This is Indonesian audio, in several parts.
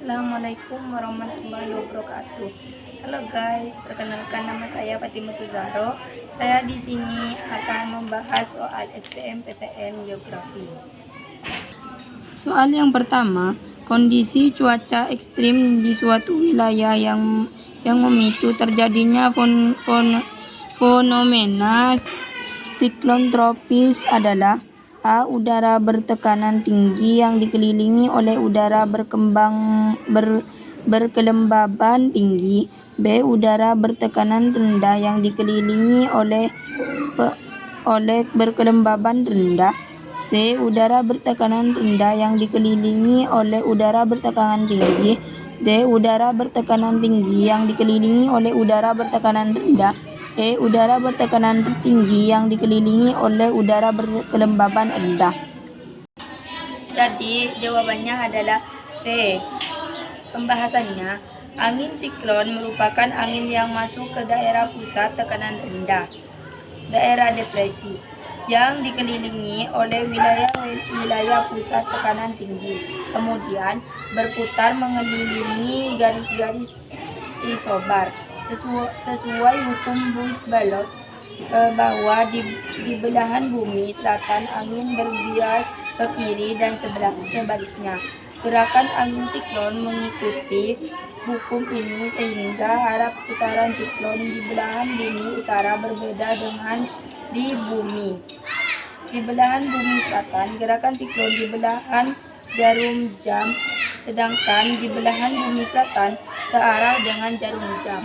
Assalamualaikum warahmatullahi wabarakatuh. Halo guys, perkenalkan nama saya Fatimah Tuzahro. Saya di sini akan membahas soal SBMPTN Geografi. Soal yang pertama, kondisi cuaca ekstrim di suatu wilayah yang memicu terjadinya fenomena siklon tropis adalah: A. Udara bertekanan tinggi yang dikelilingi oleh udara berkelembaban tinggi. B. Udara bertekanan rendah yang dikelilingi oleh berkelembaban rendah. C. Udara bertekanan rendah yang dikelilingi oleh udara bertekanan tinggi. D. Udara bertekanan tinggi yang dikelilingi oleh udara bertekanan rendah. E. Udara bertekanan tinggi yang dikelilingi oleh udara berkelembaban rendah. Jadi jawabannya adalah C. Pembahasannya, angin siklon merupakan angin yang masuk ke daerah pusat tekanan rendah, daerah depresi, yang dikelilingi oleh wilayah pusat tekanan tinggi, kemudian berputar mengelilingi garis-garis isobar. Sesuai hukum Bush-Ballot, bahwa di belahan bumi selatan angin berbias ke kiri dan sebaliknya. Gerakan angin siklon mengikuti hukum ini sehingga arah putaran siklon di belahan bumi utara berbeda dengan di bumi. Di belahan bumi selatan, gerakan siklon di belahan jarum jam, sedangkan di belahan bumi selatan searah dengan jarum jam.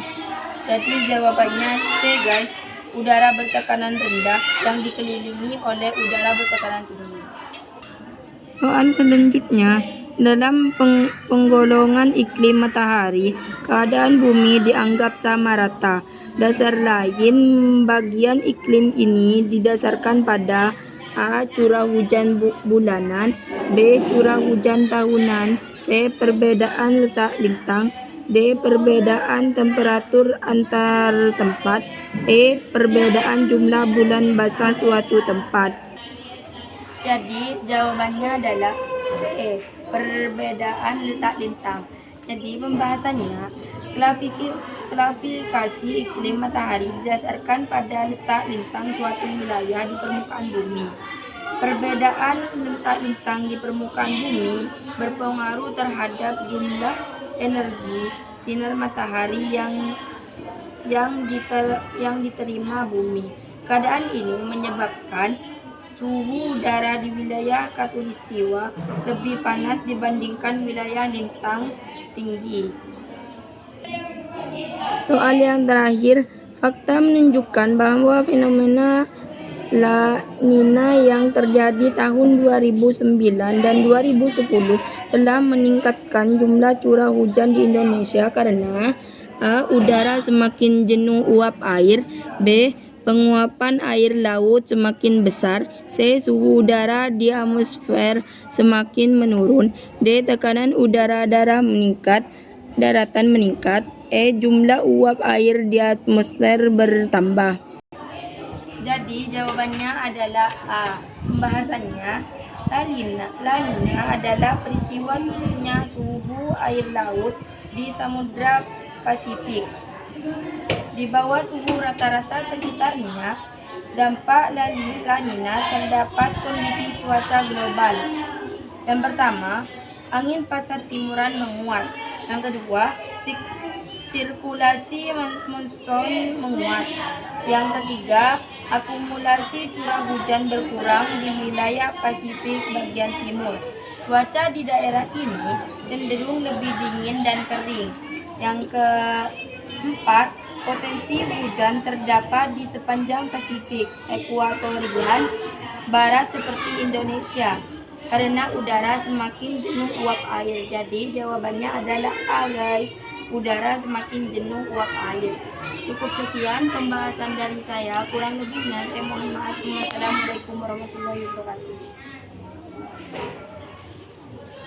Jadi jawabannya C guys, udara bertekanan rendah yang dikelilingi oleh udara bertekanan tinggi. Soal selanjutnya, dalam penggolongan iklim matahari, keadaan bumi dianggap sama rata. Dasar lain bagian iklim ini didasarkan pada: A. Curah hujan bulanan. B. Curah hujan tahunan. C. Perbedaan letak lintang. D. Perbedaan temperatur antar tempat. E. Perbedaan jumlah bulan basah suatu tempat. Jadi jawabannya adalah C. Perbedaan letak lintang. Jadi pembahasannya, klasifikasi iklim matahari didasarkan pada letak lintang suatu wilayah di permukaan bumi. Perbedaan letak lintang di permukaan bumi berpengaruh terhadap jumlah energi sinar matahari yang diterima bumi. Keadaan ini menyebabkan suhu udara di wilayah khatulistiwa lebih panas dibandingkan wilayah lintang tinggi. Soal yang terakhir, fakta menunjukkan bahwa fenomena La Nina yang terjadi tahun 2009 dan 2010 telah meningkatkan jumlah curah hujan di Indonesia karena: A. Udara semakin jenuh uap air. B. Penguapan air laut semakin besar. C. Suhu udara di atmosfer semakin menurun. D. Tekanan udara daratan meningkat. E. Jumlah uap air di atmosfer bertambah. Jadi jawabannya adalah A. Pembahasannya, La Nina adalah peristiwa turunnya suhu air laut di Samudra Pasifik di bawah suhu rata-rata sekitarnya. Dampak La Nina terdapat kondisi cuaca global. Yang pertama, angin pasat timuran menguat. Yang kedua, sirkulasi monsun menguat. Yang ketiga, akumulasi curah hujan berkurang di wilayah Pasifik bagian timur. Cuaca di daerah ini cenderung lebih dingin dan kering. Yang keempat, potensi hujan terdapat di sepanjang Pasifik ekuatorial barat seperti Indonesia karena udara semakin jenuh uap air. Jadi jawabannya adalah A guys, udara semakin jenuh uap air. Cukup sekian pembahasan dari saya, kurang lebihnya saya mohon maaf. Wassalamualaikum warahmatullahi wabarakatuh.